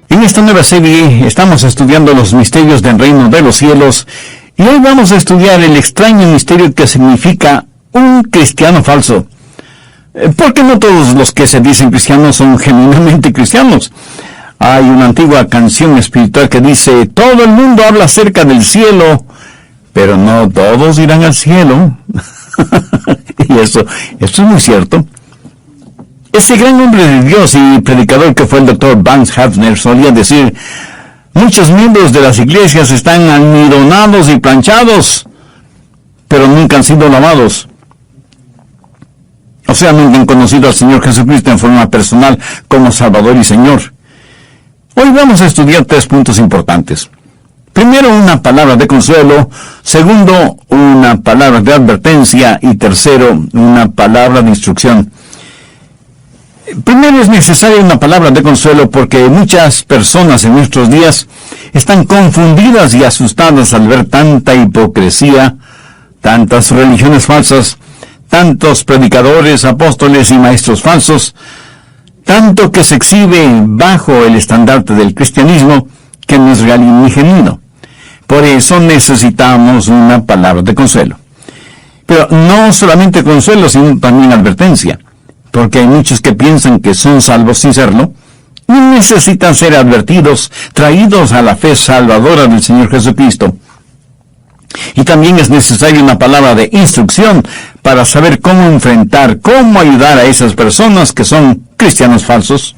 En esta nueva serie estamos estudiando los misterios del reino de los cielos y hoy vamos a estudiar el extraño misterio que significa un cristiano falso. Porque no todos los que se dicen cristianos son genuinamente cristianos. Hay una antigua canción espiritual que dice: todo el mundo habla acerca del cielo, pero no todos irán al cielo. Y eso es muy cierto. Ese gran hombre de Dios y predicador que fue el Dr. Vance Havner solía decir: muchos miembros de las iglesias están almidonados y planchados, pero nunca han sido lavados. O sea, nunca han conocido al Señor Jesucristo en forma personal como Salvador y Señor. Hoy vamos a estudiar 3 puntos importantes. Primero, una palabra de consuelo. Segundo, una palabra de advertencia. Y tercero, una palabra de instrucción. Primero, es necesaria una palabra de consuelo porque muchas personas en nuestros días están confundidas y asustadas al ver tanta hipocresía, tantas religiones falsas, tantos predicadores, apóstoles y maestros falsos, tanto que se exhibe bajo el estandarte del cristianismo que no es real ni genuino. Por eso necesitamos una palabra de consuelo. Pero no solamente consuelo, sino también advertencia, porque hay muchos que piensan que son salvos sin serlo, y necesitan ser advertidos, traídos a la fe salvadora del Señor Jesucristo. Y también es necesaria una palabra de instrucción para saber cómo enfrentar, cómo ayudar a esas personas que son cristianos falsos.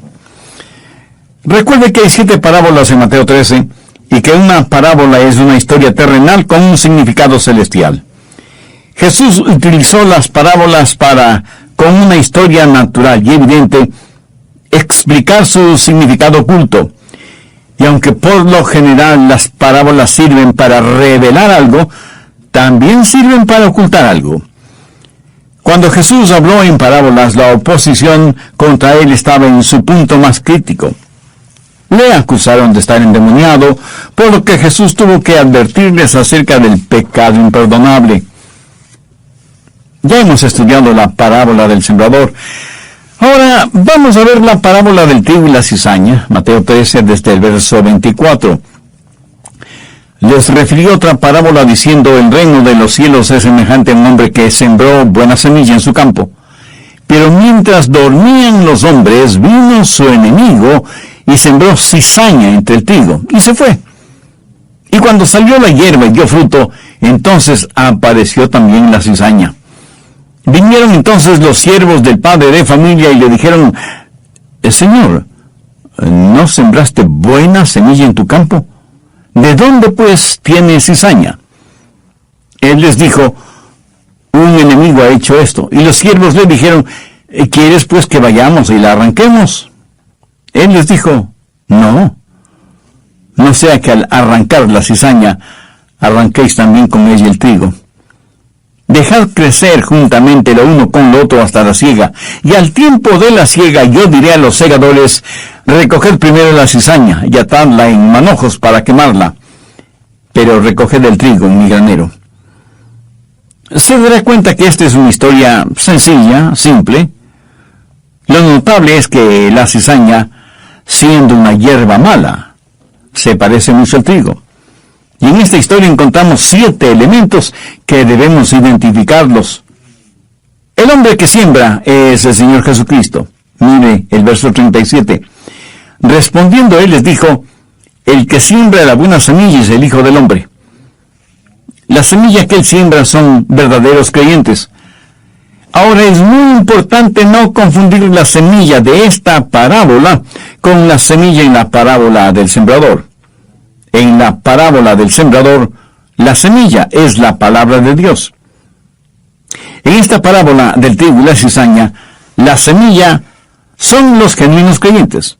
Recuerde que hay 7 parábolas en Mateo 13, y que una parábola es una historia terrenal con un significado celestial. Jesús utilizó las parábolas para, con una historia natural y evidente, explicar su significado oculto. Y aunque por lo general las parábolas sirven para revelar algo, también sirven para ocultar algo. Cuando Jesús habló en parábolas, la oposición contra él estaba en su punto más crítico. Le acusaron de estar endemoniado, por lo que Jesús tuvo que advertirles acerca del pecado imperdonable. Ya hemos estudiado la parábola del sembrador. Ahora vamos a ver la parábola del trigo y la cizaña, Mateo 13, desde el verso 24. Les refirió otra parábola diciendo: el reino de los cielos es semejante a un hombre que sembró buena semilla en su campo. Pero mientras dormían los hombres, vino su enemigo y sembró cizaña entre el trigo, y se fue. Y cuando salió la hierba y dio fruto, entonces apareció también la cizaña. Vinieron entonces los siervos del padre de familia y le dijeron: Señor, ¿no sembraste buena semilla en tu campo? ¿De dónde pues tiene cizaña? Él les dijo: un enemigo ha hecho esto. Y los siervos le dijeron: ¿quieres pues que vayamos y la arranquemos? Él les dijo: no sea que al arrancar la cizaña, arranquéis también con ella el trigo. Dejad crecer juntamente lo uno con lo otro hasta la siega, y al tiempo de la siega yo diré a los segadores: recoged primero la cizaña, y atadla en manojos para quemarla, pero recoged el trigo en mi granero. Se dará cuenta que esta es una historia sencilla, simple. Lo notable es que la cizaña, siendo una hierba mala, se parece mucho al trigo. Y en esta historia encontramos 7 elementos que debemos identificarlos. El hombre que siembra es el Señor Jesucristo. Mire el verso 37. Respondiendo él les dijo: el que siembra la buena semilla es el Hijo del Hombre. Las semillas que él siembra son verdaderos creyentes. Ahora es muy importante no confundir la semilla de esta parábola con la semilla en la parábola del sembrador. En la parábola del sembrador, la semilla es la palabra de Dios. En esta parábola del trigo y la cizaña, la semilla son los genuinos creyentes.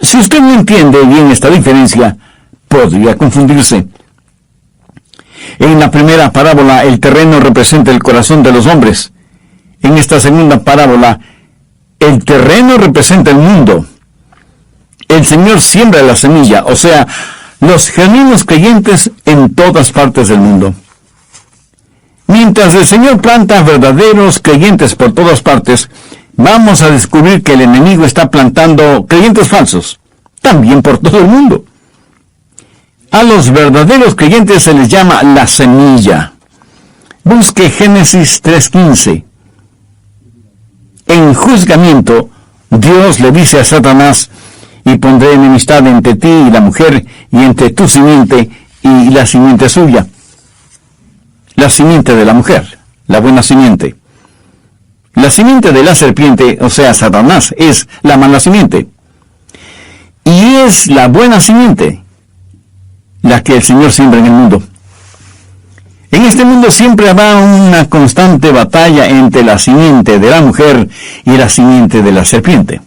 Si usted no entiende bien esta diferencia, podría confundirse. En la primera parábola, el terreno representa el corazón de los hombres. En esta segunda parábola, el terreno representa el mundo. El Señor siembra la semilla, o sea, los genuinos creyentes en todas partes del mundo. Mientras el Señor planta verdaderos creyentes por todas partes, vamos a descubrir que el enemigo está plantando creyentes falsos, también por todo el mundo. A los verdaderos creyentes se les llama la semilla. Busque Génesis 3:15. En juzgamiento, Dios le dice a Satanás: y pondré enemistad entre ti y la mujer, y entre tu simiente y la simiente suya. La simiente de la mujer, la buena simiente. La simiente de la serpiente, o sea, Satanás, es la mala simiente. Y es la buena simiente la que el Señor siembra en el mundo. En este mundo siempre habrá una constante batalla entre la simiente de la mujer y la simiente de la serpiente.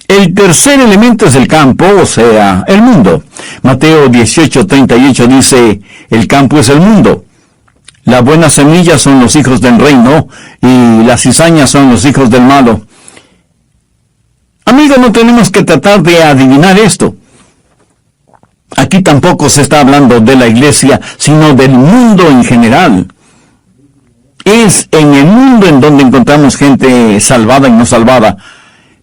El tercer elemento es el campo, o sea, el mundo. Mateo 18:38 dice: el campo es el mundo. La buena semilla son los hijos del reino, y las cizañas son los hijos del malo. Amigos, no tenemos que tratar de adivinar esto. Aquí tampoco se está hablando de la iglesia, sino del mundo en general. Es en el mundo en donde encontramos gente salvada y no salvada,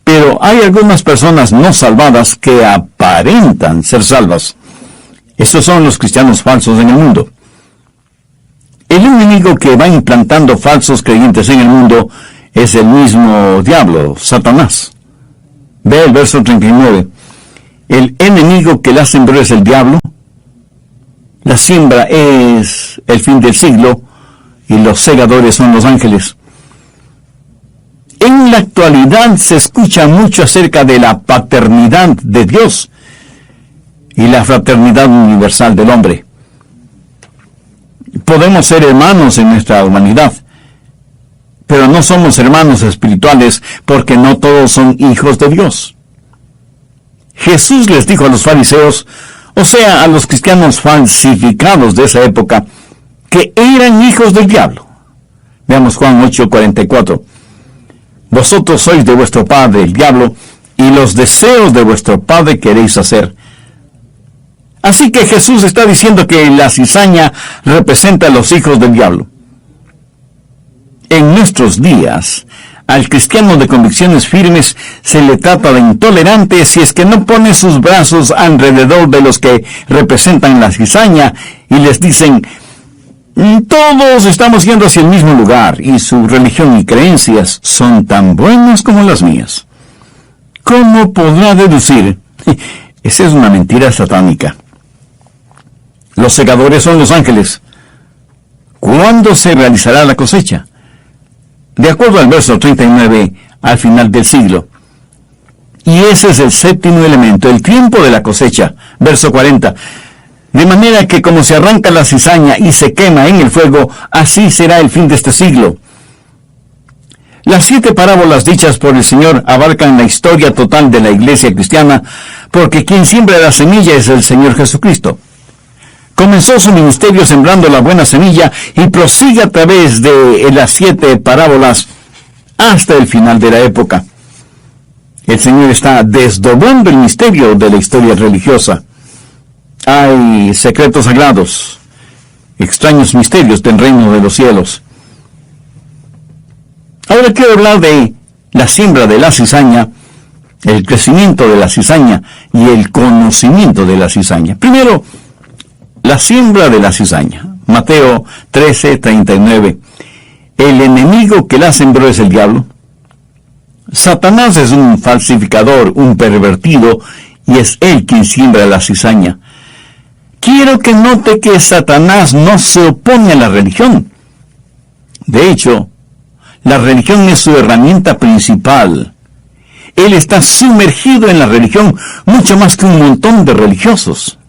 pero hay algunas personas no salvadas que aparentan ser salvas. Estos son los cristianos falsos en el mundo. El enemigo que va implantando falsos creyentes en el mundo es el mismo diablo, Satanás. Ve el verso 39. El enemigo que la sembró es el diablo. La siembra es el fin del siglo y los segadores son los ángeles. En la actualidad se escucha mucho acerca de la paternidad de Dios y la fraternidad universal del hombre. Podemos ser hermanos en nuestra humanidad, pero no somos hermanos espirituales porque no todos son hijos de Dios. Jesús les dijo a los fariseos, o sea, a los cristianos falsificados de esa época, que eran hijos del diablo. Veamos Juan 8:44. Vosotros sois de vuestro padre el diablo, y los deseos de vuestro padre queréis hacer. Así que Jesús está diciendo que la cizaña representa a los hijos del diablo. En nuestros días, al cristiano de convicciones firmes se le trata de intolerante si es que no pone sus brazos alrededor de los que representan la cizaña y les dicen: todos estamos yendo hacia el mismo lugar y su religión y creencias son tan buenas como las mías. ¿Cómo podrá deducir? Esa es una mentira satánica. Los segadores son los ángeles. ¿Cuándo se realizará la cosecha? De acuerdo al verso 39, al final del siglo. Y ese es el séptimo elemento, el tiempo de la cosecha. Verso 40. De manera que como se arranca la cizaña y se quema en el fuego, así será el fin de este siglo. Las 7 parábolas dichas por el Señor abarcan la historia total de la iglesia cristiana, porque quien siembra la semilla es el Señor Jesucristo. Comenzó su ministerio sembrando la buena semilla y prosigue a través de las 7 parábolas hasta el final de la época. El Señor está desdoblando el misterio de la historia religiosa. Hay secretos sagrados, extraños misterios del reino de los cielos. Ahora quiero hablar de la siembra de la cizaña, el crecimiento de la cizaña y el conocimiento de la cizaña. Primero, la siembra de la cizaña. Mateo 13:39. El enemigo que la sembró es el diablo. Satanás es un falsificador, un pervertido, y es él quien siembra la cizaña. Quiero que note que Satanás no se opone a la religión. De hecho, la religión es su herramienta principal. Él está sumergido en la religión mucho más que un montón de religiosos.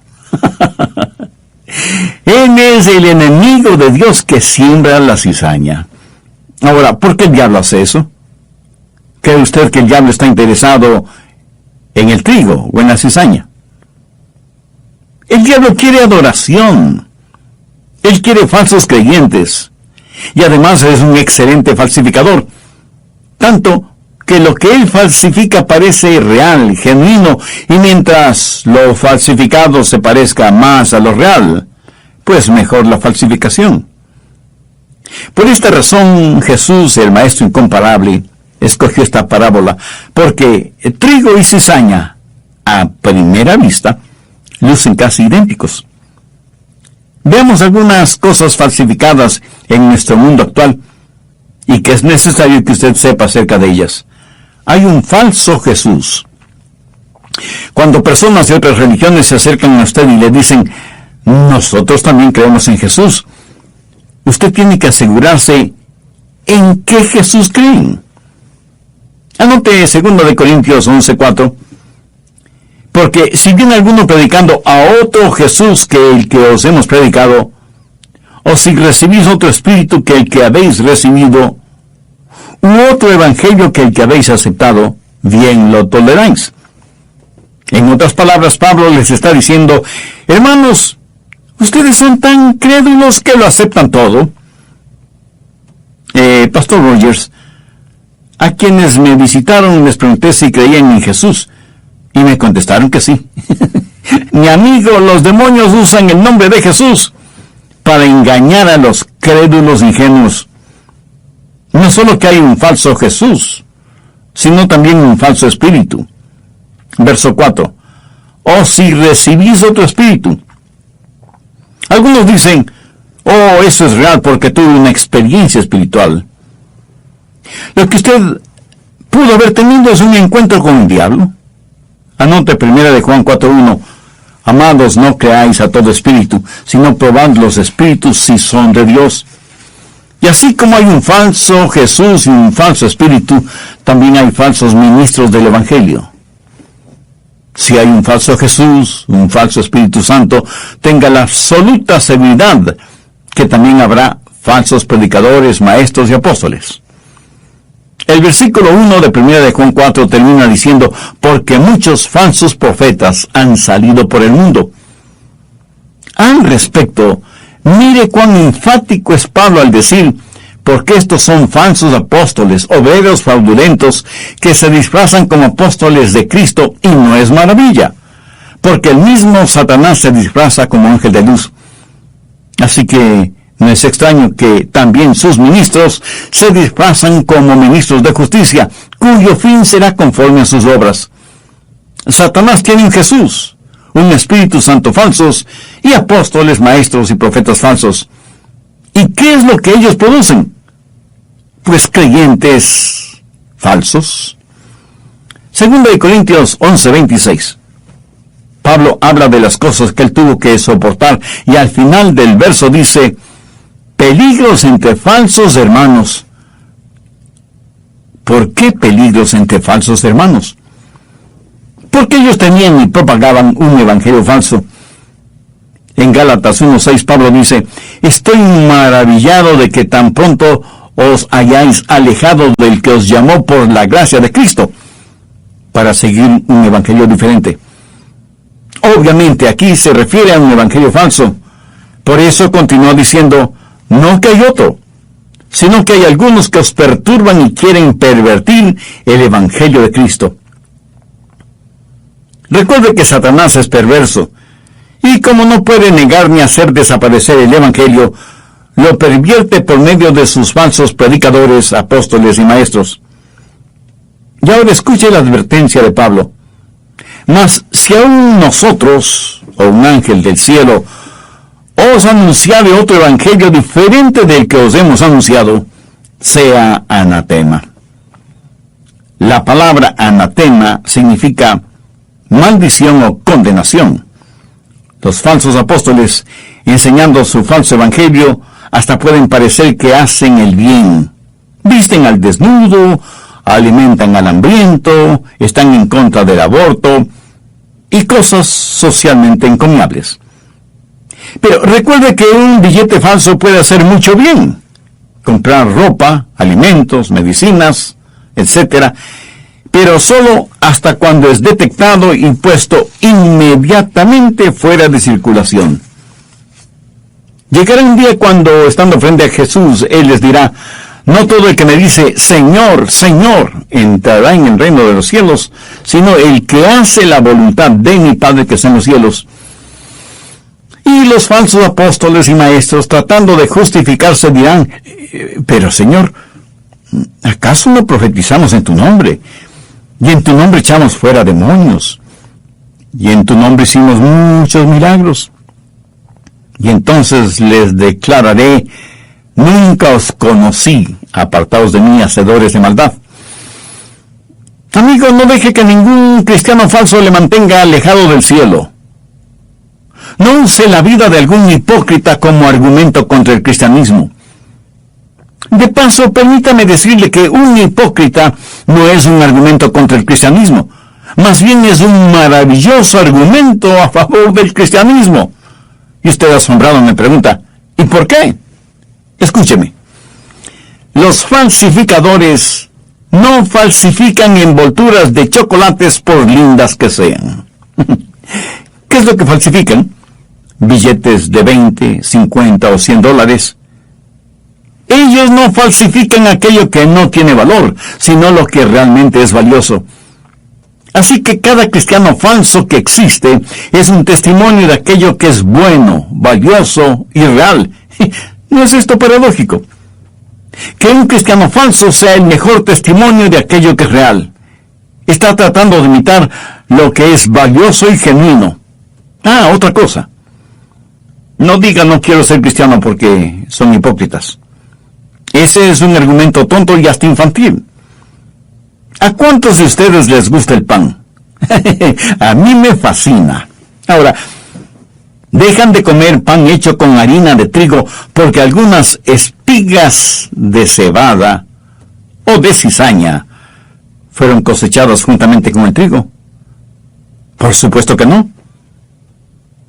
Él es el enemigo de Dios que siembra la cizaña. Ahora, ¿por qué el diablo hace eso? ¿Cree usted que el diablo está interesado en el trigo o en la cizaña? El diablo quiere adoración. Él quiere falsos creyentes. Y además es un excelente falsificador. Tanto que lo que él falsifica parece real, genuino, y mientras lo falsificado se parezca más a lo real, pues mejor la falsificación. Por esta razón, Jesús, el Maestro incomparable, escogió esta parábola, porque trigo y cizaña, a primera vista, lucen casi idénticos. Veamos algunas cosas falsificadas en nuestro mundo actual y que es necesario que usted sepa acerca de ellas. Hay un falso Jesús. Cuando personas de otras religiones se acercan a usted y le dicen, nosotros también creemos en Jesús, usted tiene que asegurarse en qué Jesús creen. Anote 2 Corintios 11:4. Porque si viene alguno predicando a otro Jesús que el que os hemos predicado, o si recibís otro espíritu que el que habéis recibido, u otro evangelio que el que habéis aceptado, bien lo toleráis. En otras palabras, Pablo les está diciendo, hermanos, ustedes son tan crédulos que lo aceptan todo. Pastor Rogers, a quienes me visitaron les pregunté si creían en Jesús, y me contestaron que sí. Mi amigo, los demonios usan el nombre de Jesús para engañar a los crédulos ingenuos. No solo que hay un falso Jesús, sino también un falso espíritu. Verso 4. O si recibís otro espíritu. Algunos dicen, oh, eso es real porque tuve una experiencia espiritual. Lo que usted pudo haber tenido es un encuentro con el diablo. Anote 1 Juan 4:1. Amados, no creáis a todo espíritu, sino probad los espíritus si son de Dios. Y así como hay un falso Jesús y un falso espíritu, también hay falsos ministros del Evangelio. Si hay un falso Jesús, un falso Espíritu Santo, tenga la absoluta seguridad que también habrá falsos predicadores, maestros y apóstoles. El versículo 1 de 1 Juan 4 termina diciendo, porque muchos falsos profetas han salido por el mundo. Al respecto, mire cuán enfático es Pablo al decir, porque estos son falsos apóstoles, obreros fraudulentos, que se disfrazan como apóstoles de Cristo, y no es maravilla, porque el mismo Satanás se disfraza como ángel de luz. Así que no es extraño que también sus ministros se disfrazan como ministros de justicia, cuyo fin será conforme a sus obras. Satanás tiene un Jesús, un Espíritu Santo falsos, y apóstoles, maestros y profetas falsos. ¿Y qué es lo que ellos producen? Pues creyentes falsos. 2 Corintios 11:26. Pablo habla de las cosas que él tuvo que soportar, y al final del verso dice, peligros entre falsos hermanos. ¿Por qué peligros entre falsos hermanos? Porque ellos tenían y propagaban un evangelio falso. En Gálatas 1:6 Pablo dice, estoy maravillado de que tan pronto os hayáis alejado del que os llamó por la gracia de Cristo, para seguir un evangelio diferente. Obviamente aquí se refiere a un evangelio falso. Por eso continuó diciendo, no que hay otro, sino que hay algunos que os perturban y quieren pervertir el evangelio de Cristo. Recuerde que Satanás es perverso, y como no puede negar ni hacer desaparecer el evangelio, lo pervierte por medio de sus falsos predicadores, apóstoles y maestros. Y ahora escuche la advertencia de Pablo. Mas si aún nosotros, o un ángel del cielo, os anunciare otro evangelio diferente del que os hemos anunciado, sea anatema. La palabra anatema significa maldición o condenación. Los falsos apóstoles, enseñando su falso evangelio, hasta pueden parecer que hacen el bien. Visten al desnudo, alimentan al hambriento, están en contra del aborto, y cosas socialmente encomiables. Pero recuerde que un billete falso puede hacer mucho bien. Comprar ropa, alimentos, medicinas, etc. Pero solo hasta cuando es detectado y puesto inmediatamente fuera de circulación. Llegará un día cuando, estando frente a Jesús, Él les dirá, no todo el que me dice, Señor, Señor, entrará en el reino de los cielos, sino el que hace la voluntad de mi Padre que está en los cielos. Y los falsos apóstoles y maestros, tratando de justificarse, dirán, pero Señor, ¿acaso no profetizamos en tu nombre? Y en tu nombre echamos fuera demonios. Y en tu nombre hicimos muchos milagros. Y entonces les declararé, nunca os conocí, apartaos de mí, hacedores de maldad. Amigo, no deje que ningún cristiano falso le mantenga alejado del cielo. No use la vida de algún hipócrita como argumento contra el cristianismo. De paso, permítame decirle que un hipócrita no es un argumento contra el cristianismo. Más bien es un maravilloso argumento a favor del cristianismo. Y usted asombrado me pregunta, ¿y por qué? Escúcheme. Los falsificadores no falsifican envolturas de chocolates por lindas que sean. ¿Qué es lo que falsifican? Billetes de 20, 50 o 100 dólares. Ellos no falsifican aquello que no tiene valor, sino lo que realmente es valioso. Así que cada cristiano falso que existe es un testimonio de aquello que es bueno, valioso y real. ¿No es esto paradójico? Que un cristiano falso sea el mejor testimonio de aquello que es real. Está tratando de imitar lo que es valioso y genuino. Ah, otra cosa. No diga no quiero ser cristiano porque son hipócritas. Ese es un argumento tonto y hasta infantil. ¿A cuántos de ustedes les gusta el pan? A mí me fascina. Ahora, dejan de comer pan hecho con harina de trigo porque algunas espigas de cebada o de cizaña fueron cosechadas juntamente con el trigo. Por supuesto que no.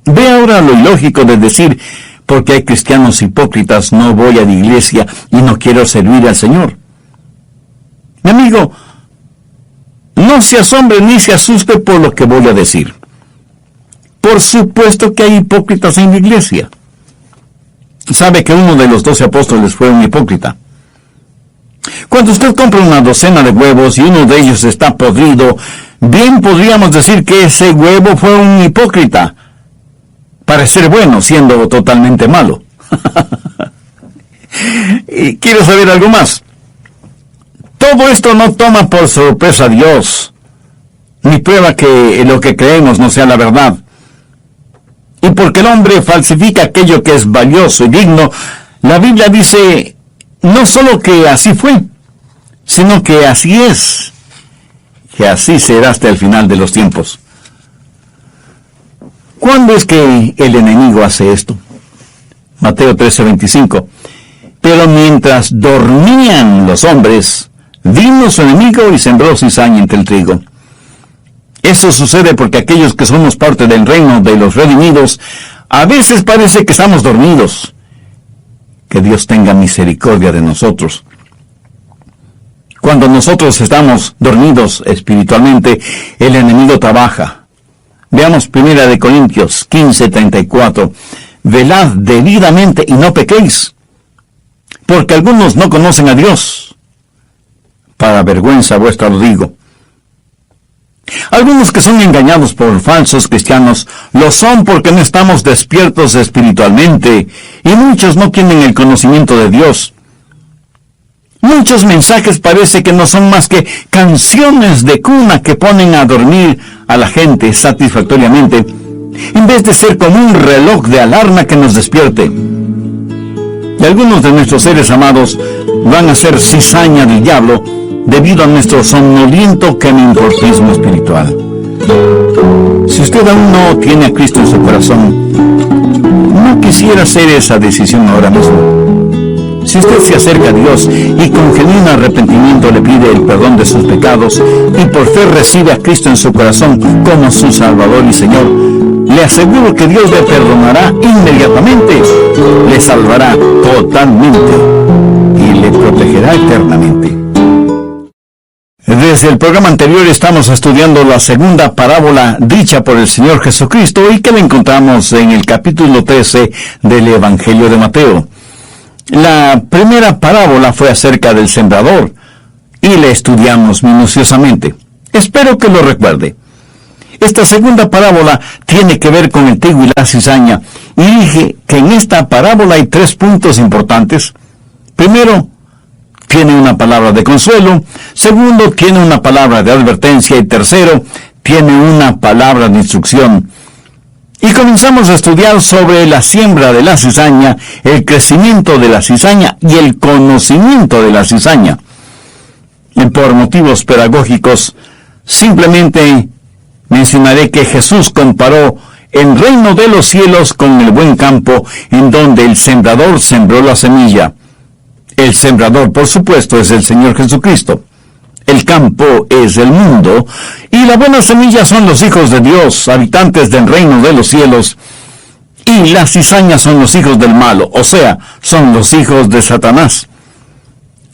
Ve ahora lo ilógico de decir, porque hay cristianos hipócritas, no voy a la iglesia y no quiero servir al Señor. Mi amigo, no se asombre ni se asuste por lo que voy a decir. Por supuesto que hay hipócritas en la iglesia. Sabe que uno de los 12 apóstoles fue un hipócrita. Cuando usted compra una docena de huevos y uno de ellos está podrido, bien podríamos decir que ese huevo fue un hipócrita. Parecer bueno siendo totalmente malo. Y quiero saber algo más. Todo esto no toma por sorpresa a Dios, ni prueba que lo que creemos no sea la verdad. Y porque el hombre falsifica aquello que es valioso y digno, la Biblia dice no solo que así fue, sino que así es, que así será hasta el final de los tiempos. ¿Cuándo es que el enemigo hace esto? Mateo 13:25. Pero mientras dormían los hombres, vino su enemigo y sembró cizaña entre el trigo. Eso sucede porque aquellos que somos parte del reino de los redimidos, a veces parece que estamos dormidos. Que Dios tenga misericordia de nosotros. Cuando nosotros estamos dormidos espiritualmente, el enemigo trabaja. Veamos 1 Corintios 15:34. Velad debidamente y no pequéis, porque algunos no conocen a Dios. Para vergüenza vuestra lo digo. Algunos que son engañados por falsos cristianos lo son porque no estamos despiertos espiritualmente, y muchos no tienen el conocimiento de Dios. Muchos mensajes parece que no son más que canciones de cuna que ponen a dormir a la gente satisfactoriamente, en vez de ser como un reloj de alarma que nos despierte. Y algunos de nuestros seres amados van a ser cizaña del diablo debido a nuestro somnoliento quemincortismo espiritual. Si usted aún no tiene a Cristo en su corazón, no quisiera hacer esa decisión ahora mismo. Si usted se acerca a Dios y con genuino arrepentimiento le pide el perdón de sus pecados y por fe recibe a Cristo en su corazón como su Salvador y Señor, le aseguro que Dios le perdonará inmediatamente, le salvará totalmente y le protegerá eternamente. Desde el programa anterior estamos estudiando la segunda parábola dicha por el Señor Jesucristo y que la encontramos en el capítulo 13 del Evangelio de Mateo. La primera parábola fue acerca del sembrador y la estudiamos minuciosamente. Espero que lo recuerde. Esta segunda parábola tiene que ver con el trigo y la cizaña, y dije que en esta parábola hay 3 puntos importantes. Primero, tiene una palabra de consuelo. Segundo, tiene una palabra de advertencia. Y tercero, tiene una palabra de instrucción. Y comenzamos a estudiar sobre la siembra de la cizaña, el crecimiento de la cizaña y el conocimiento de la cizaña. Y por motivos pedagógicos, simplemente mencionaré que Jesús comparó el reino de los cielos con el buen campo en donde el sembrador sembró la semilla. El sembrador, por supuesto, es el Señor Jesucristo. El campo es el mundo, y la buena semilla son los hijos de Dios, habitantes del reino de los cielos, y las cizañas son los hijos del malo, o sea, son los hijos de Satanás.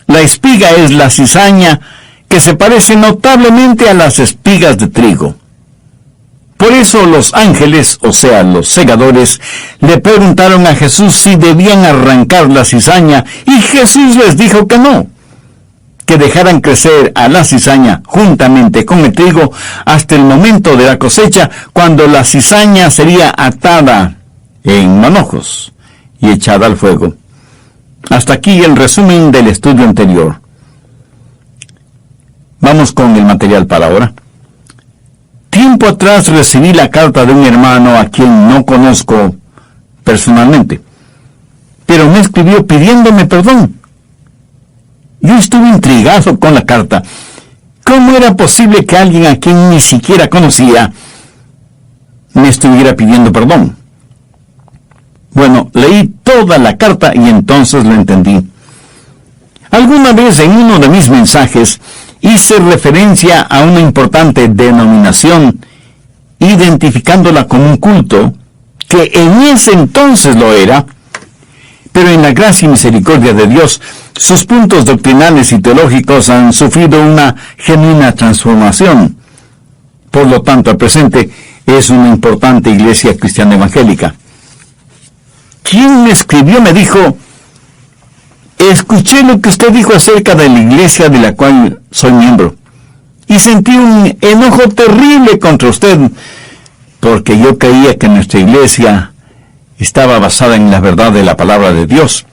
La espiga es la cizaña que se parece notablemente a las espigas de trigo. Por eso los ángeles, o sea, los segadores, le preguntaron a Jesús si debían arrancar la cizaña, y Jesús les dijo que no, que dejaran crecer a la cizaña juntamente con el trigo hasta el momento de la cosecha, cuando la cizaña sería atada en manojos y echada al fuego. Hasta aquí el resumen del estudio anterior. Vamos con el material para ahora. Tiempo atrás recibí la carta de un hermano a quien no conozco personalmente, pero me escribió pidiéndome perdón. Yo estuve intrigado con la carta. ¿Cómo era posible que alguien a quien ni siquiera conocía me estuviera pidiendo perdón? Bueno, leí toda la carta y entonces lo entendí. Alguna vez en uno de mis mensajes hice referencia a una importante denominación, identificándola como un culto, que en ese entonces lo era, pero en la gracia y misericordia de Dios, sus puntos doctrinales y teológicos han sufrido una genuina transformación. Por lo tanto, al presente es una importante iglesia cristiana evangélica. Quien me escribió me dijo: escuché lo que usted dijo acerca de la iglesia de la cual soy miembro, y sentí un enojo terrible contra usted, porque yo creía que nuestra iglesia estaba basada en la verdad de la palabra de Dios.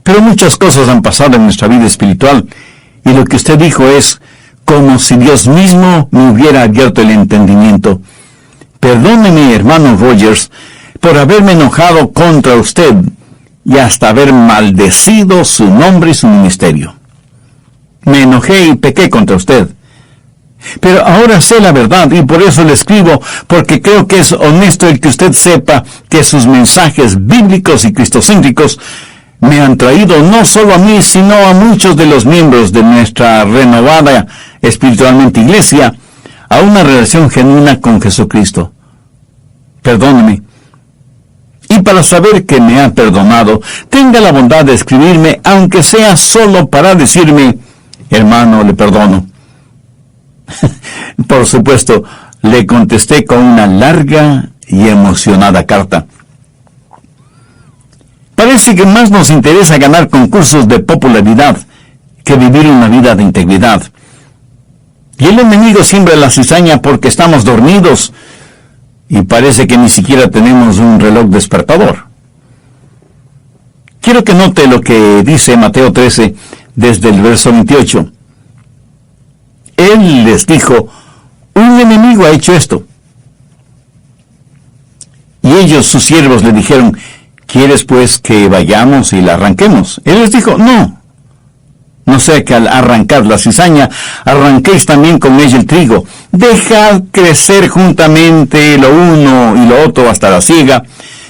Pero muchas cosas han pasado en nuestra vida espiritual, y lo que usted dijo es como si Dios mismo me hubiera abierto el entendimiento. Perdóneme, hermano Rogers, por haberme enojado contra usted, y hasta haber maldecido su nombre y su ministerio. Me enojé y pequé contra usted. Pero ahora sé la verdad, y por eso le escribo, porque creo que es honesto el que usted sepa que sus mensajes bíblicos y cristocéntricos me han traído no solo a mí, sino a muchos de los miembros de nuestra renovada espiritualmente iglesia, a una relación genuina con Jesucristo. Perdóneme. Y para saber que me ha perdonado, tenga la bondad de escribirme, aunque sea solo para decirme: hermano, le perdono. Por supuesto, le contesté con una larga y emocionada carta. Parece que más nos interesa ganar concursos de popularidad que vivir una vida de integridad. Y el enemigo siembra la cizaña porque estamos dormidos, y parece que ni siquiera tenemos un reloj despertador. Quiero que note lo que dice Mateo 13, desde el verso 28. Él les dijo: un enemigo ha hecho esto. Y ellos, sus siervos, le dijeron: ¿quieres pues que vayamos y la arranquemos? Él les dijo: no. No sea que al arrancar la cizaña, arranquéis también con ella el trigo. Dejad crecer juntamente lo uno y lo otro hasta la siega.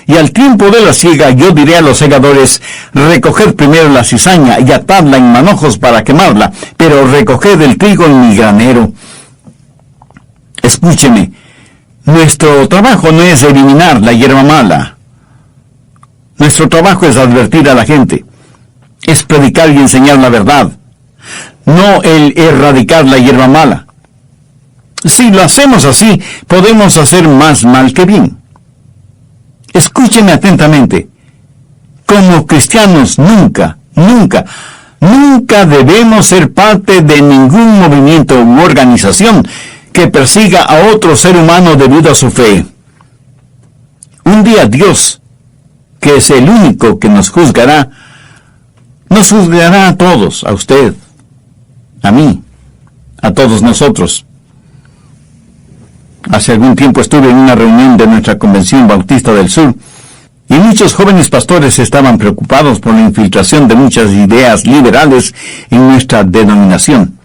Y al tiempo de la siega yo diré a los segadores: recoged primero la cizaña y atadla en manojos para quemarla, pero recoged el trigo en mi granero. Escúcheme, nuestro trabajo no es eliminar la hierba mala. Nuestro trabajo es advertir a la gente. Es predicar y enseñar la verdad, no el erradicar la hierba mala. Si lo hacemos así, podemos hacer más mal que bien. Escúcheme atentamente. Como cristianos nunca debemos ser parte de ningún movimiento u organización que persiga a otro ser humano debido a su fe. Un día Dios, que es el único que nos juzgará, Nos juzgará a todos, a usted, a mí, a todos nosotros. Hace algún tiempo estuve en una reunión de nuestra Convención Bautista del Sur, y muchos jóvenes pastores estaban preocupados por la infiltración de muchas ideas liberales en nuestra denominación.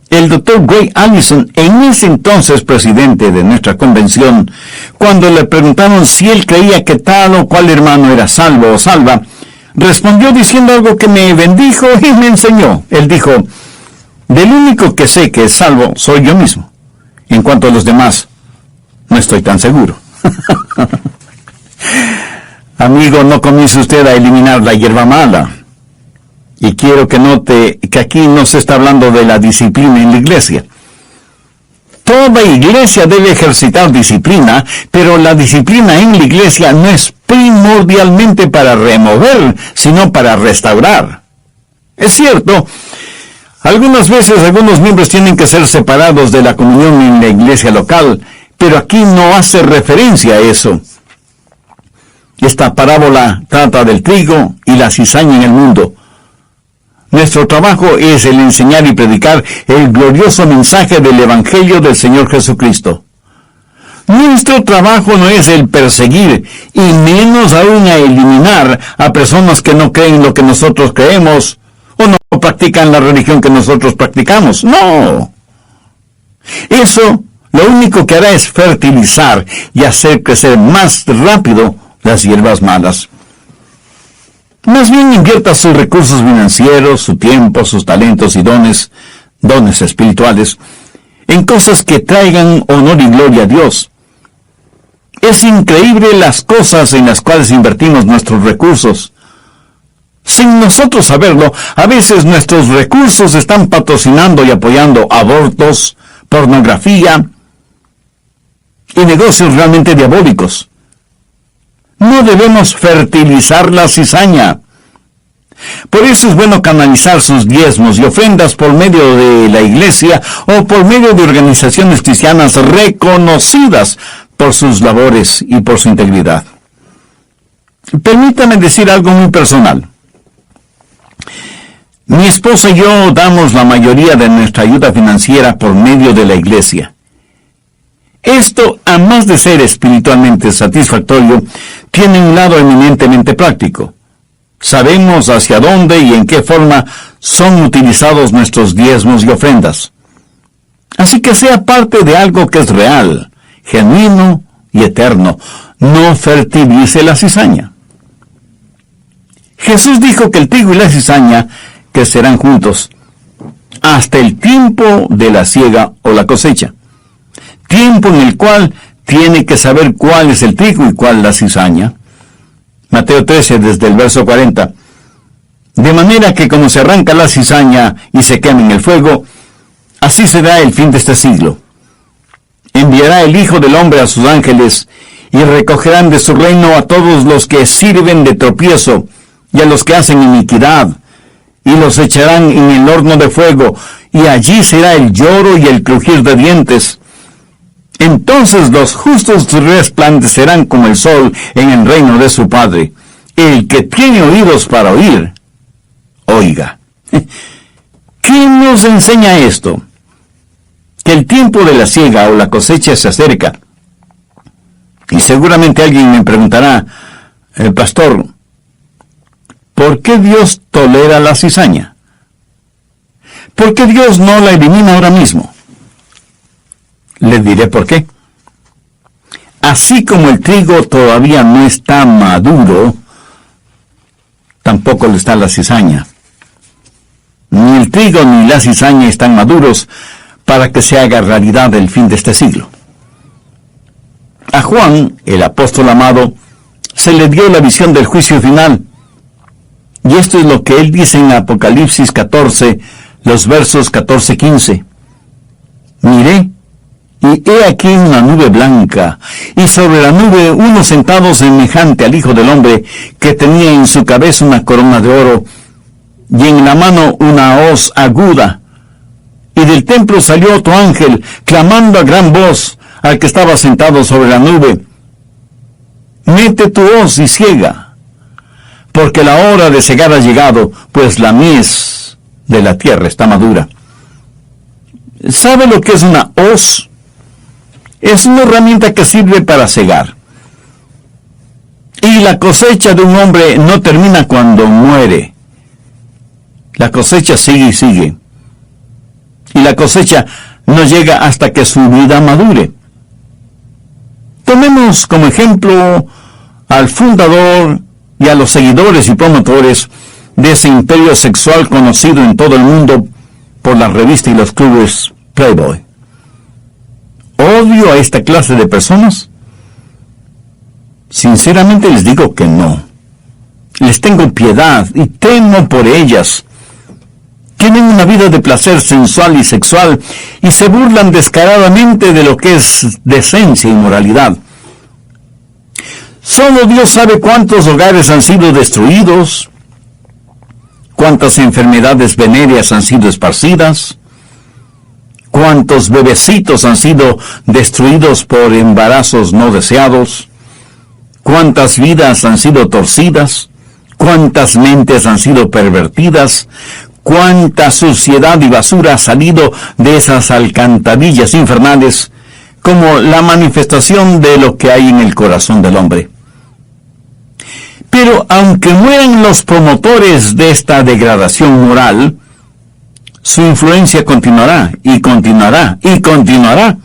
El Dr. Gray Allison, en ese entonces presidente de nuestra convención, cuando le preguntaron si él creía que tal o cual hermano era salvo o salva, respondió diciendo algo que me bendijo y me enseñó. Él dijo: del único que sé que es salvo soy yo mismo. En cuanto a los demás, no estoy tan seguro. Amigo, no comience usted a eliminar la hierba mala. Y quiero que note que aquí no se está hablando de la disciplina en la iglesia. Toda iglesia debe ejercitar disciplina, pero la disciplina en la iglesia no es primordialmente para remover, sino para restaurar. Es cierto, algunas veces algunos miembros tienen que ser separados de la comunión en la iglesia local, pero aquí no hace referencia a eso. Esta parábola trata del trigo y la cizaña en el mundo. Nuestro trabajo es el enseñar y predicar el glorioso mensaje del Evangelio del Señor Jesucristo. Nuestro trabajo no es el perseguir, y menos aún a eliminar a personas que no creen lo que nosotros creemos, o no practican la religión que nosotros practicamos. No. Eso lo único que hará es fertilizar y hacer crecer más rápido las hierbas malas. Más bien invierta sus recursos financieros, su tiempo, sus talentos y dones espirituales, en cosas que traigan honor y gloria a Dios. Es increíble las cosas en las cuales invertimos nuestros recursos. Sin nosotros saberlo, a veces nuestros recursos están patrocinando y apoyando abortos, pornografía y negocios realmente diabólicos. No debemos fertilizar la cizaña. Por eso es bueno canalizar sus diezmos y ofrendas por medio de la iglesia o por medio de organizaciones cristianas reconocidas por sus labores y por su integridad. Permítame decir algo muy personal. Mi esposa y yo damos la mayoría de nuestra ayuda financiera por medio de la iglesia. Esto, además de ser espiritualmente satisfactorio, tiene un lado eminentemente práctico. Sabemos hacia dónde y en qué forma son utilizados nuestros diezmos y ofrendas. Así que sea parte de algo que es real, genuino y eterno. No fertilice la cizaña. Jesús dijo que el trigo y la cizaña crecerán juntos hasta el tiempo de la siega o la cosecha. Tiempo en el cual tiene que saber cuál es el trigo y cuál la cizaña. Mateo 13, desde el verso 40. De manera que como se arranca la cizaña y se quema en el fuego, así será el fin de este siglo. Enviará el Hijo del Hombre a sus ángeles, y recogerán de su reino a todos los que sirven de tropiezo, y a los que hacen iniquidad, y los echarán en el horno de fuego, y allí será el lloro y el crujir de dientes. Entonces los justos resplandecerán como el sol en el reino de su Padre. El que tiene oídos para oír, oiga. ¿Quién nos enseña esto? Que el tiempo de la siega o la cosecha se acerca. Y seguramente alguien me preguntará, pastor, ¿por qué Dios tolera la cizaña? ¿Por qué Dios no la elimina ahora mismo? Les diré por qué. Así como el trigo todavía no está maduro, tampoco lo está la cizaña. Ni el trigo ni la cizaña están maduros para que se haga realidad el fin de este siglo. A Juan, el apóstol amado, se le dio la visión del juicio final. Y esto es lo que él dice en Apocalipsis 14, los versos 14-15. Miré, y he aquí una nube blanca, y sobre la nube uno sentado semejante al Hijo del Hombre, que tenía en su cabeza una corona de oro, y en la mano una hoz aguda. Y del templo salió otro ángel, clamando a gran voz al que estaba sentado sobre la nube: mete tu hoz y ciega, porque la hora de cegar ha llegado, pues la mies de la tierra está madura. ¿Sabe lo que es una hoz? Es una herramienta que sirve para cegar. Y la cosecha de un hombre no termina cuando muere. La cosecha sigue y sigue. Y la cosecha no llega hasta que su vida madure. Tomemos como ejemplo al fundador y a los seguidores y promotores de ese imperio sexual conocido en todo el mundo por la revista y los clubes Playboy. ¿Odio a esta clase de personas? Sinceramente les digo que no. Les tengo piedad y temo por ellas. Tienen una vida de placer sensual y sexual y se burlan descaradamente de lo que es decencia y moralidad. Solo Dios sabe cuántos hogares han sido destruidos, cuántas enfermedades venéreas han sido esparcidas, cuántos bebecitos han sido destruidos por embarazos no deseados, cuántas vidas han sido torcidas, cuántas mentes han sido pervertidas, cuánta suciedad y basura ha salido de esas alcantarillas infernales como la manifestación de lo que hay en el corazón del hombre. Pero aunque mueran los promotores de esta degradación moral, su influencia continuará y continuará y continuará.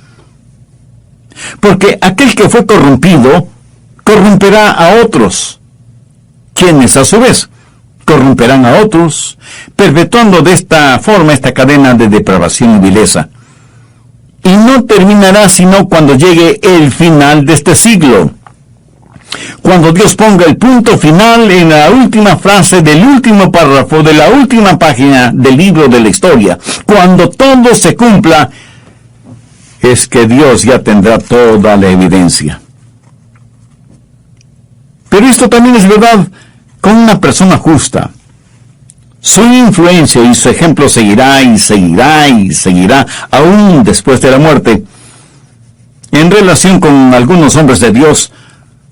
Porque aquel que fue corrompido, corromperá a otros, quienes a su vez corromperán a otros, perpetuando de esta forma esta cadena de depravación y vileza. Y no terminará sino cuando llegue el final de este siglo. Cuando Dios ponga el punto final en la última frase del último párrafo de la última página del libro de la historia, cuando todo se cumpla, es que Dios ya tendrá toda la evidencia. Pero esto también es verdad con una persona justa. Su influencia y su ejemplo seguirá y seguirá y seguirá aún después de la muerte. En relación con algunos hombres de Dios,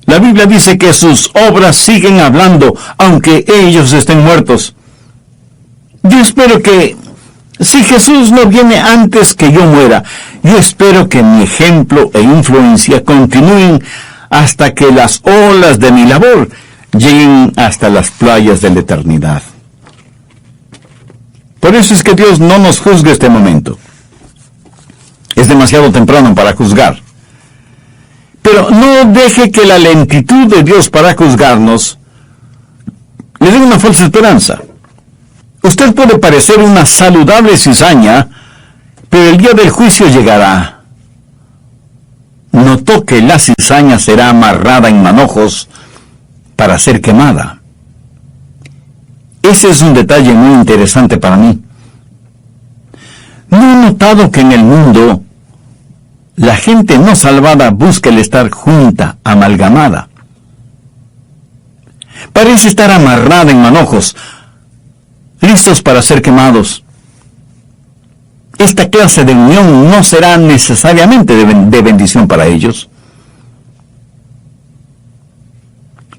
la Biblia dice que sus obras siguen hablando, aunque ellos estén muertos. Yo espero que, si Jesús no viene antes que yo muera, yo espero que mi ejemplo e influencia continúen hasta que las olas de mi labor lleguen hasta las playas de la eternidad. Por eso es que Dios no nos juzga este momento. Es demasiado temprano para juzgar. Pero no deje que la lentitud de Dios para juzgarnos le dé una falsa esperanza. Usted puede parecer una saludable cizaña, pero el día del juicio llegará. Notó que la cizaña será amarrada en manojos para ser quemada. Ese es un detalle muy interesante para mí. ¿No he notado que en el mundo la gente no salvada busca el estar junta, amalgamada? Parece estar amarrada en manojos, listos para ser quemados. Esta clase de unión no será necesariamente de bendición para ellos.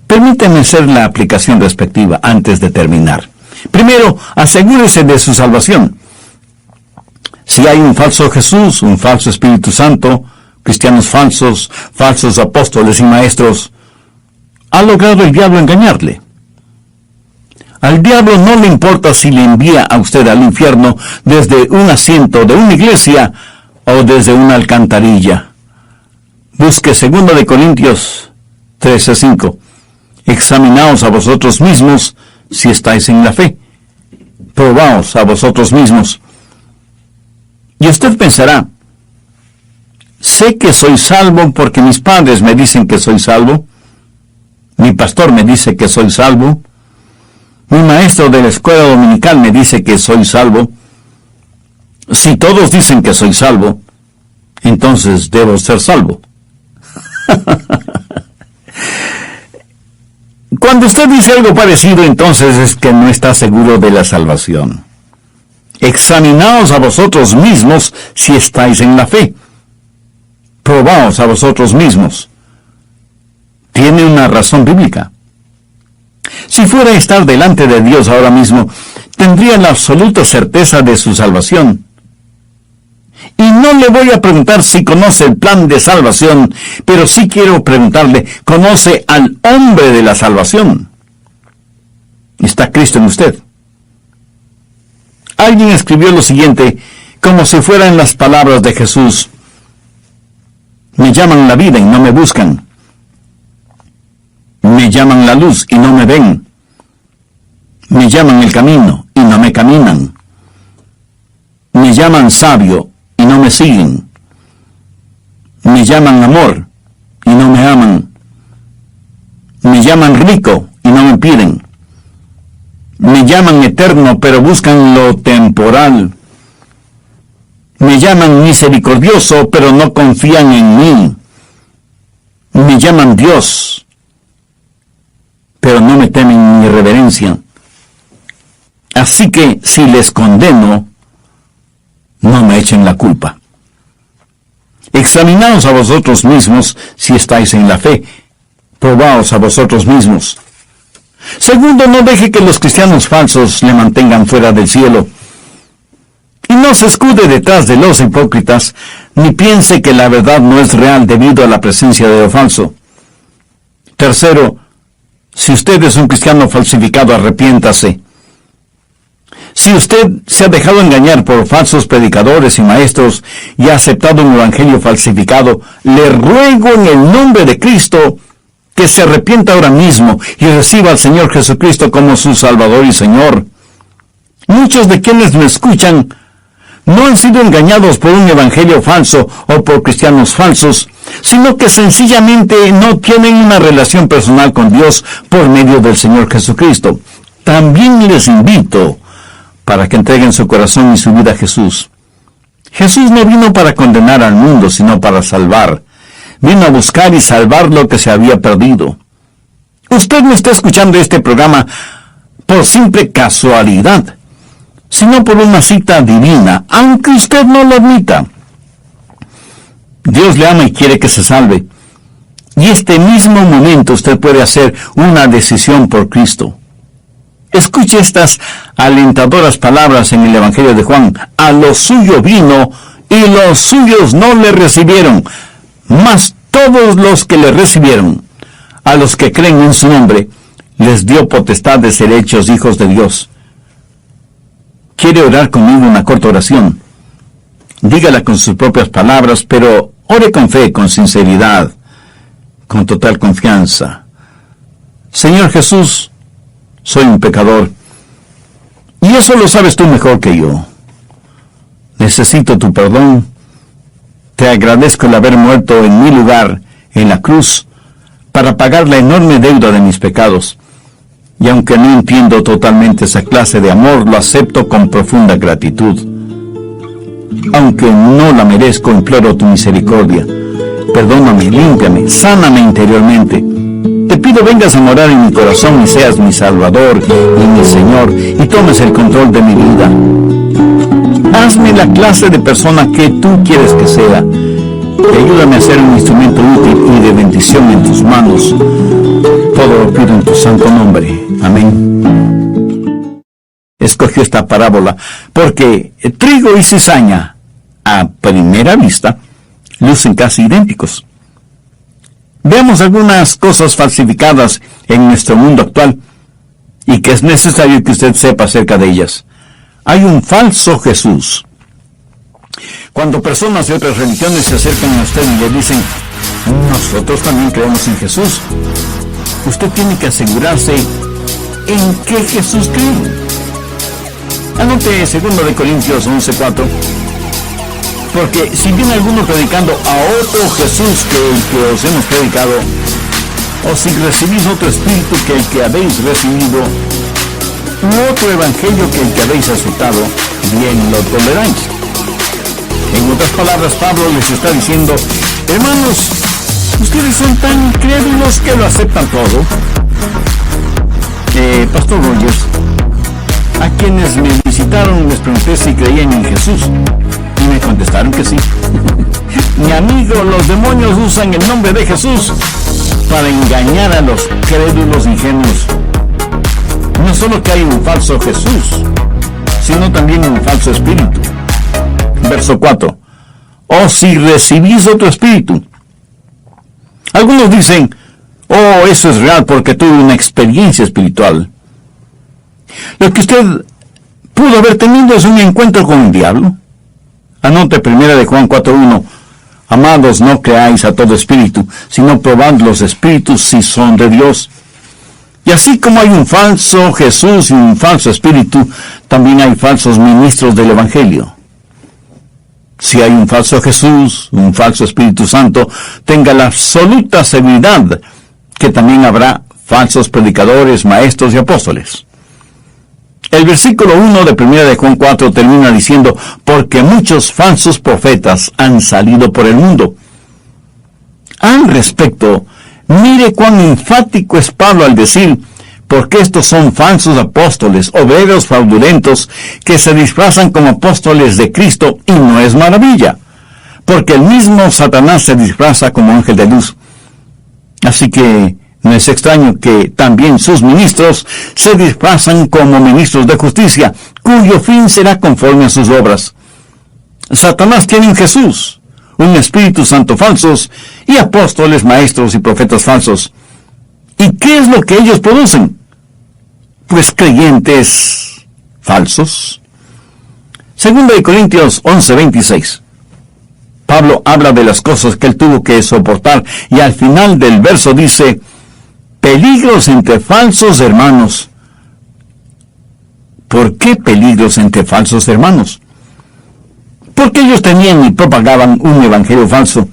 Permíteme hacer la aplicación respectiva antes de terminar. Primero, asegúrese de su salvación. Si hay un falso Jesús, un falso Espíritu Santo, cristianos falsos, falsos apóstoles y maestros, ha logrado el diablo engañarle. Al diablo no le importa si le envía a usted al infierno desde un asiento de una iglesia o desde una alcantarilla. Busque 2 Corintios 13:5. Examinaos a vosotros mismos si estáis en la fe. Probaos a vosotros mismos. Y usted pensará, sé que soy salvo porque mis padres me dicen que soy salvo, mi pastor me dice que soy salvo, mi maestro de la escuela dominical me dice que soy salvo. Si todos dicen que soy salvo, entonces debo ser salvo. Cuando usted dice algo parecido, entonces es que no está seguro de la salvación. Examinaos a vosotros mismos si estáis en la fe. Probaos a vosotros mismos. Tiene una razón bíblica. Si fuera a estar delante de Dios ahora mismo, tendría la absoluta certeza de su salvación. Y no le voy a preguntar si conoce el plan de salvación, pero sí quiero preguntarle, ¿conoce al hombre de la salvación? ¿Está Cristo en usted? Alguien escribió lo siguiente, como si fueran las palabras de Jesús. Me llaman la vida y no me buscan. Me llaman la luz y no me ven. Me llaman el camino y no me caminan. Me llaman sabio y no me siguen. Me llaman amor y no me aman. Me llaman rico y no me piden. Me llaman eterno, pero buscan lo temporal. Me llaman misericordioso, pero no confían en mí. Me llaman Dios, pero no me temen ni reverencian. Así que si les condeno, no me echen la culpa. Examinaos a vosotros mismos si estáis en la fe. Probaos a vosotros mismos. Segundo, no deje que los cristianos falsos le mantengan fuera del cielo. Y no se escude detrás de los hipócritas, ni piense que la verdad no es real debido a la presencia de lo falso. Tercero, si usted es un cristiano falsificado, arrepiéntase. Si usted se ha dejado engañar por falsos predicadores y maestros y ha aceptado un evangelio falsificado, le ruego en el nombre de Cristo que se arrepienta ahora mismo y reciba al Señor Jesucristo como su Salvador y Señor. Muchos de quienes me escuchan no han sido engañados por un evangelio falso o por cristianos falsos, sino que sencillamente no tienen una relación personal con Dios por medio del Señor Jesucristo. También les invito para que entreguen su corazón y su vida a Jesús. Jesús no vino para condenar al mundo, sino para salvar. Vino a buscar y salvar lo que se había perdido. Usted no está escuchando este programa por simple casualidad, sino por una cita divina, aunque usted no lo admita. Dios le ama y quiere que se salve. Y este mismo momento usted puede hacer una decisión por Cristo. Escuche estas alentadoras palabras en el Evangelio de Juan. A lo suyo vino y los suyos no le recibieron. Mas todos los que le recibieron, a los que creen en su nombre, les dio potestad de ser hechos hijos de Dios. ¿Quiere orar conmigo una corta oración? Dígala con sus propias palabras, pero ore con fe, con sinceridad, con total confianza. Señor Jesús, soy un pecador, y eso lo sabes tú mejor que yo. Necesito tu perdón. Te agradezco el haber muerto en mi lugar, en la cruz, para pagar la enorme deuda de mis pecados. Y aunque no entiendo totalmente esa clase de amor, lo acepto con profunda gratitud. Aunque no la merezco, imploro tu misericordia. Perdóname, límpiame, sáname interiormente. Te pido vengas a morar en mi corazón y seas mi Salvador y mi Señor, y tomes el control de mi vida. Hazme la clase de persona que tú quieres que sea. Y ayúdame a ser un instrumento útil y de bendición en tus manos. Todo lo pido en tu santo nombre. Amén. Escogió esta parábola porque trigo y cizaña, a primera vista, lucen casi idénticos. Veamos algunas cosas falsificadas en nuestro mundo actual y que es necesario que usted sepa acerca de ellas. Hay un falso Jesús. Cuando personas de otras religiones se acercan a usted y le dicen, nosotros también creemos en Jesús, usted tiene que asegurarse en qué Jesús cree. Anote 2 Corintios 11:4. Porque si viene alguno predicando a otro Jesús que el que os hemos predicado, o si recibís otro espíritu que el que habéis recibido, u otro evangelio que el que habéis aceptado, bien lo toleráis. En otras palabras, Pablo les está diciendo, hermanos, ustedes son tan crédulos que lo aceptan todo. Pastor Rogers, a quienes me visitaron les pregunté si creían en Jesús, y me contestaron que sí. Mi amigo, los demonios usan el nombre de Jesús para engañar a los crédulos ingenuos. No solo que hay un falso Jesús, sino también un falso espíritu. Verso 4. O si recibís otro espíritu. Algunos dicen, oh, eso es real porque tuve una experiencia espiritual. Lo que usted pudo haber tenido es un encuentro con el diablo. Anote 1 Juan 4:1. Amados, no creáis a todo espíritu, sino probad los espíritus si son de Dios. Y así como hay un falso Jesús y un falso espíritu, también hay falsos ministros del Evangelio. Si hay un falso Jesús, un falso Espíritu Santo, tenga la absoluta seguridad que también habrá falsos predicadores, maestros y apóstoles. El versículo 1 de 1 Juan 4 termina diciendo, porque muchos falsos profetas han salido por el mundo. Al respecto, mire cuán enfático es Pablo al decir, porque estos son falsos apóstoles, obreros fraudulentos, que se disfrazan como apóstoles de Cristo, y no es maravilla, porque el mismo Satanás se disfraza como ángel de luz. Así que no es extraño que también sus ministros se disfrazan como ministros de justicia, cuyo fin será conforme a sus obras. Satanás tiene un Jesús, un Espíritu Santo falsos, y apóstoles, maestros y profetas falsos. ¿Y qué es lo que ellos producen? Pues creyentes falsos. 2 Corintios 11:26. Pablo habla de las cosas que él tuvo que soportar, y al final del verso dice, peligros entre falsos hermanos. ¿Por qué peligros entre falsos hermanos? Porque ellos tenían y propagaban un evangelio falso.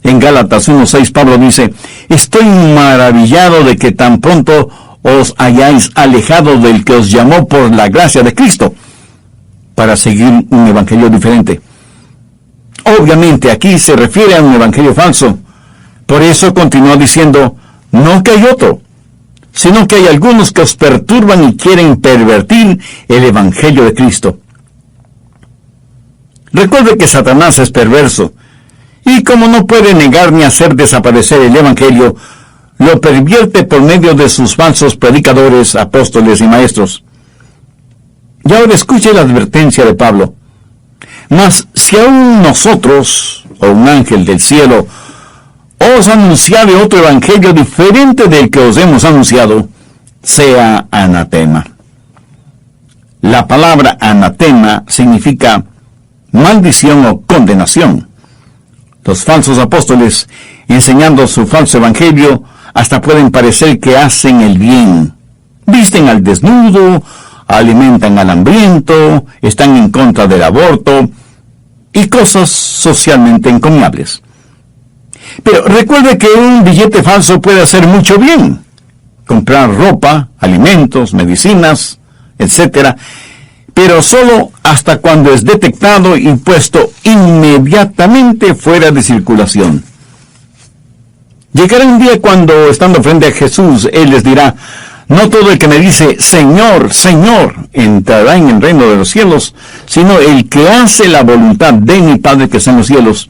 En Gálatas 1:6 Pablo dice, estoy maravillado de que tan pronto os hayáis alejado del que os llamó por la gracia de Cristo, para seguir un evangelio diferente. Obviamente aquí se refiere a un evangelio falso. Por eso continúa diciendo, no que hay otro, sino que hay algunos que os perturban y quieren pervertir el evangelio de Cristo. Recuerde que Satanás es perverso, y como no puede negar ni hacer desaparecer el evangelio, lo pervierte por medio de sus falsos predicadores, apóstoles y maestros. Y ahora escuche la advertencia de Pablo. Mas si aún nosotros, o un ángel del cielo, os anunciare otro evangelio diferente del que os hemos anunciado, sea anatema. La palabra anatema significa maldición o condenación. Los falsos apóstoles, enseñando su falso evangelio, hasta pueden parecer que hacen el bien. Visten al desnudo, alimentan al hambriento, están en contra del aborto y cosas socialmente encomiables. Pero recuerde que un billete falso puede hacer mucho bien. Comprar ropa, alimentos, medicinas, etc. Pero solo hasta cuando es detectado y puesto inmediatamente fuera de circulación. Llegará un día cuando, estando frente a Jesús, Él les dirá, no todo el que me dice, Señor, Señor, entrará en el reino de los cielos, sino el que hace la voluntad de mi Padre que está en los cielos.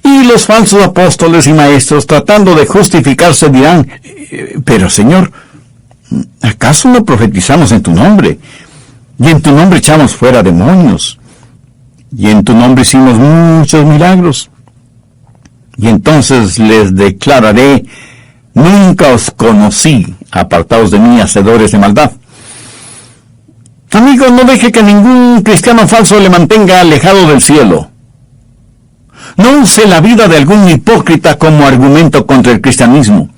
Y los falsos apóstoles y maestros, tratando de justificarse, dirán, pero Señor, ¿acaso no profetizamos en tu nombre? Y en tu nombre echamos fuera demonios. Y en tu nombre hicimos muchos milagros. Y entonces les declararé, nunca os conocí, apartaos de mí, hacedores de maldad. Amigo, no deje que ningún cristiano falso le mantenga alejado del cielo. No use la vida de algún hipócrita como argumento contra el cristianismo.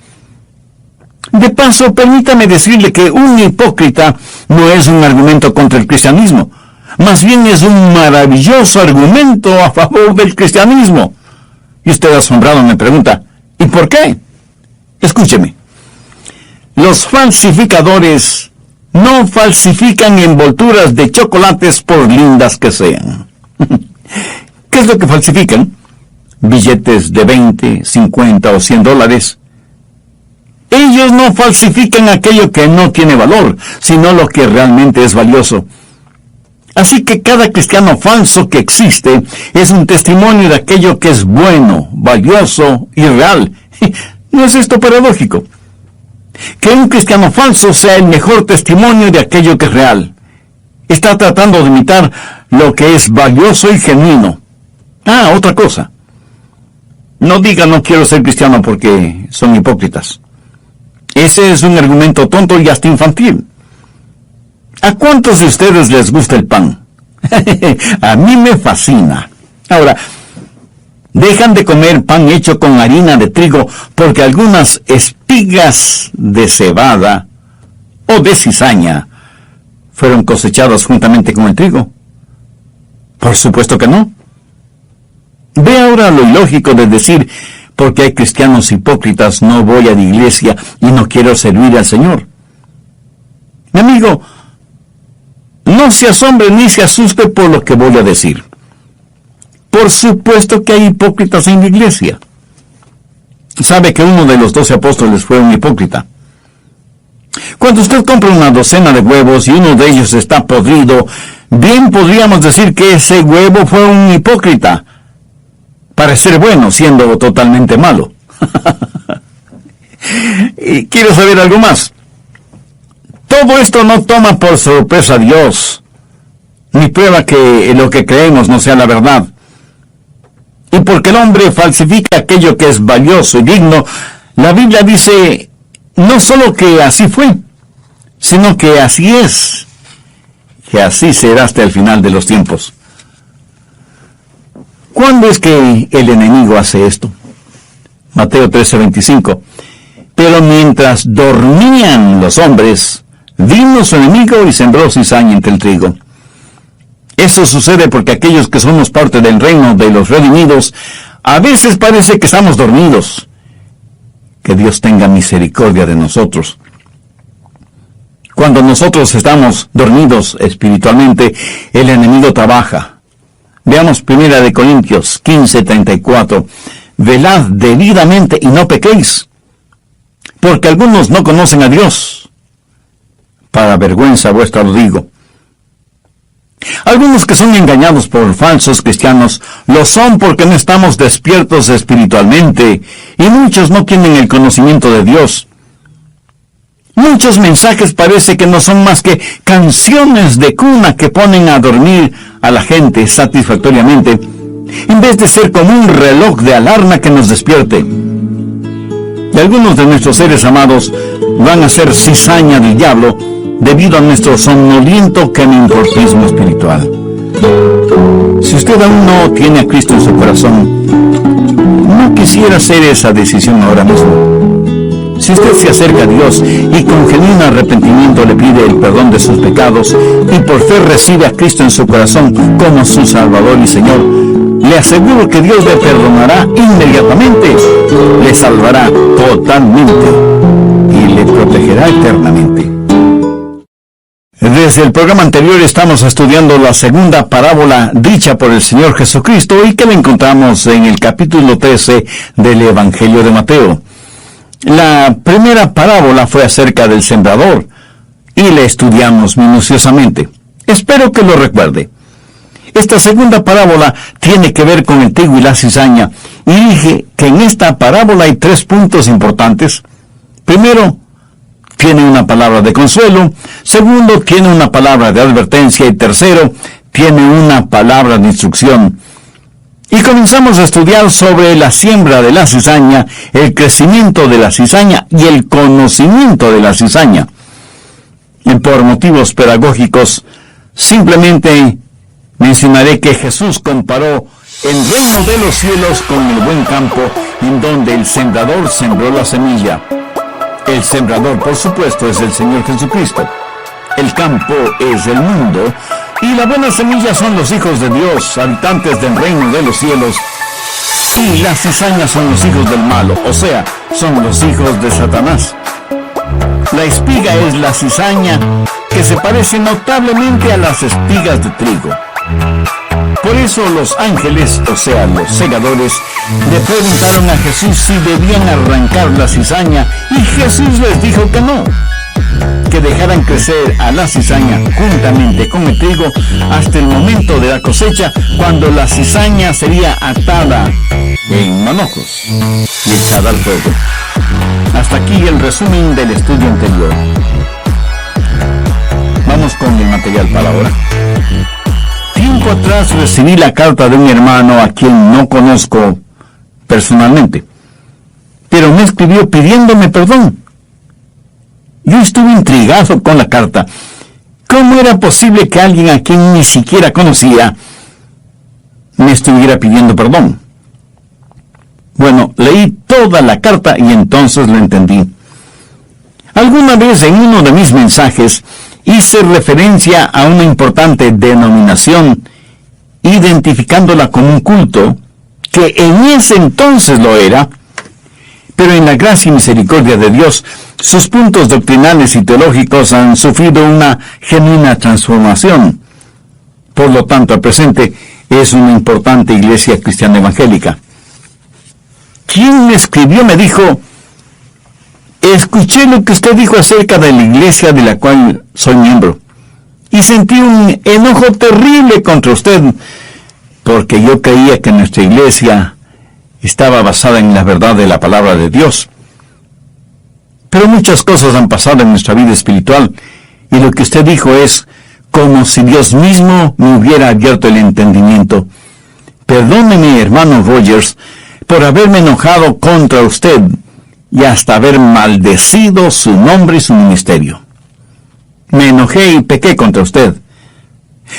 De paso, permítame decirle que un hipócrita no es un argumento contra el cristianismo. Más bien es un maravilloso argumento a favor del cristianismo. Y usted asombrado me pregunta, ¿y por qué? Escúcheme. Los falsificadores no falsifican envolturas de chocolates por lindas que sean. ¿Qué es lo que falsifican? Billetes de 20, 50 o 100 dólares. Ellos no falsifican aquello que no tiene valor, sino lo que realmente es valioso. Así que cada cristiano falso que existe es un testimonio de aquello que es bueno, valioso y real. ¿No es esto paradójico? Que un cristiano falso sea el mejor testimonio de aquello que es real. Está tratando de imitar lo que es valioso y genuino. Otra cosa. No diga no quiero ser cristiano porque son hipócritas. Ese es un argumento tonto y hasta infantil. ¿A cuántos de ustedes les gusta el pan? A mí me fascina. Ahora, dejan de comer pan hecho con harina de trigo porque algunas espigas de cebada o de cizaña fueron cosechadas juntamente con el trigo. Por supuesto que no. Ve ahora lo ilógico de decir, porque hay cristianos hipócritas, no voy a la iglesia y no quiero servir al Señor. Mi amigo, no se asombre ni se asuste por lo que voy a decir. Por supuesto que hay hipócritas en la iglesia. Sabe que uno de los 12 apóstoles fue un hipócrita. Cuando usted compra una docena de huevos y uno de ellos está podrido, bien podríamos decir que ese huevo fue un hipócrita. Para ser bueno, siendo totalmente malo. Y quiero saber algo más. Todo esto no toma por sorpresa a Dios, ni prueba que lo que creemos no sea la verdad. Y porque el hombre falsifica aquello que es valioso y digno, la Biblia dice no solo que así fue, sino que así es, que así será hasta el final de los tiempos. ¿Cuándo es que el enemigo hace esto? Mateo 13:25. Pero mientras dormían los hombres, vino su enemigo y sembró cizaña entre el trigo. Eso sucede porque aquellos que somos parte del reino de los redimidos, a veces parece que estamos dormidos. Que Dios tenga misericordia de nosotros. Cuando nosotros estamos dormidos espiritualmente, el enemigo trabaja. Veamos 1 Corintios 15:34. Velad debidamente y no pequéis, porque algunos no conocen a Dios. Para vergüenza vuestra lo digo. Algunos que son engañados por falsos cristianos lo son porque no estamos despiertos espiritualmente, y muchos no tienen el conocimiento de Dios. Muchos mensajes parece que no son más que canciones de cuna que ponen a dormir a la gente satisfactoriamente, en vez de ser como un reloj de alarma que nos despierte. Y algunos de nuestros seres amados van a ser cizaña del diablo debido a nuestro somnoliento camintortismo espiritual. Si usted aún no tiene a Cristo en su corazón, no quisiera hacer esa decisión ahora mismo. Si usted se acerca a Dios y con genuino arrepentimiento le pide el perdón de sus pecados y por fe recibe a Cristo en su corazón como su Salvador y Señor, le aseguro que Dios le perdonará inmediatamente, le salvará totalmente y le protegerá eternamente. Desde el programa anterior estamos estudiando la segunda parábola dicha por el Señor Jesucristo y que la encontramos en el capítulo 13 del Evangelio de Mateo. La primera parábola fue acerca del sembrador y la estudiamos minuciosamente. Espero que lo recuerde. Esta segunda parábola tiene que ver con el trigo y la cizaña, y dije que en esta parábola hay 3 puntos importantes. Primero, tiene una palabra de consuelo. Segundo, tiene una palabra de advertencia. Y tercero, tiene una palabra de instrucción. Y comenzamos a estudiar sobre la siembra de la cizaña, el crecimiento de la cizaña y el conocimiento de la cizaña. Y por motivos pedagógicos, simplemente mencionaré que Jesús comparó el reino de los cielos con el buen campo, en donde el sembrador sembró la semilla. El sembrador, por supuesto, es el Señor Jesucristo. El campo es el mundo, y la buena semilla son los hijos de Dios, habitantes del reino de los cielos. Y las cizañas son los hijos del malo, o sea, son los hijos de Satanás. La espiga es la cizaña, que se parece notablemente a las espigas de trigo. Por eso los ángeles, o sea, los segadores, le preguntaron a Jesús si debían arrancar la cizaña, y Jesús les dijo que no, que dejaran crecer a la cizaña juntamente con el trigo hasta el momento de la cosecha, cuando la cizaña sería atada en manojos y echada al fuego. Hasta aquí el resumen del estudio anterior. Vamos con el material para ahora. Tiempo atrás recibí la carta de un hermano a quien no conozco personalmente, pero me escribió pidiéndome perdón. Yo estuve intrigado con la carta. ¿Cómo era posible que alguien a quien ni siquiera conocía me estuviera pidiendo perdón? Bueno, leí toda la carta y entonces lo entendí. Alguna vez en uno de mis mensajes hice referencia a una importante denominación, identificándola como un culto, que en ese entonces lo era, pero en la gracia y misericordia de Dios, sus puntos doctrinales y teológicos han sufrido una genuina transformación. Por lo tanto, al presente es una importante iglesia cristiana evangélica. Quien me escribió me dijo: escuché lo que usted dijo acerca de la iglesia de la cual soy miembro, y sentí un enojo terrible contra usted, porque yo creía que nuestra iglesia estaba basada en la verdad de la palabra de Dios. Pero muchas cosas han pasado en nuestra vida espiritual, y lo que usted dijo es como si Dios mismo me hubiera abierto el entendimiento. Perdóneme, hermano Rogers, por haberme enojado contra usted y hasta haber maldecido su nombre y su ministerio. Me enojé y pequé contra usted.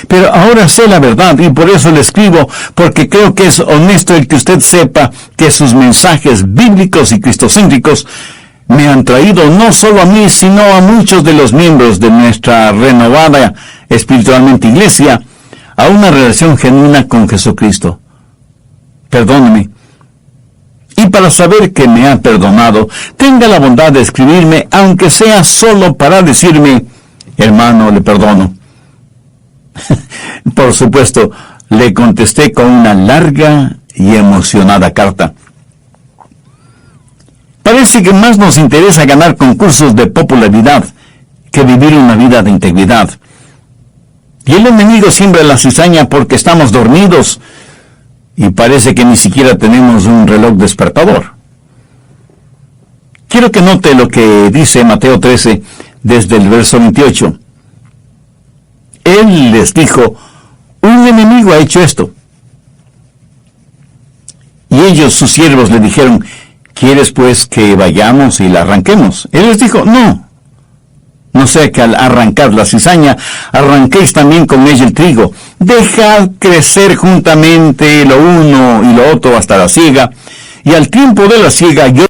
Pero ahora sé la verdad y por eso le escribo, porque creo que es honesto el que usted sepa que sus mensajes bíblicos y cristocéntricos me han traído no solo a mí, sino a muchos de los miembros de nuestra renovada espiritualmente iglesia a una relación genuina con Jesucristo. Perdóneme. Y para saber que me ha perdonado, tenga la bondad de escribirme, aunque sea solo para decirme: hermano, le perdono. Por supuesto, le contesté con una larga y emocionada carta. Parece que más nos interesa ganar concursos de popularidad que vivir una vida de integridad. Y el enemigo siembra la cizaña porque estamos dormidos y parece que ni siquiera tenemos un reloj despertador. Quiero que note lo que dice Mateo 13 desde el verso 28. Él les dijo: un enemigo ha hecho esto. Y ellos, sus siervos, le dijeron: ¿quieres pues que vayamos y la arranquemos? Él les dijo: no sea que al arrancar la cizaña, arranquéis también con ella el trigo. Dejad crecer juntamente lo uno y lo otro hasta la siega, y al tiempo de la siega yo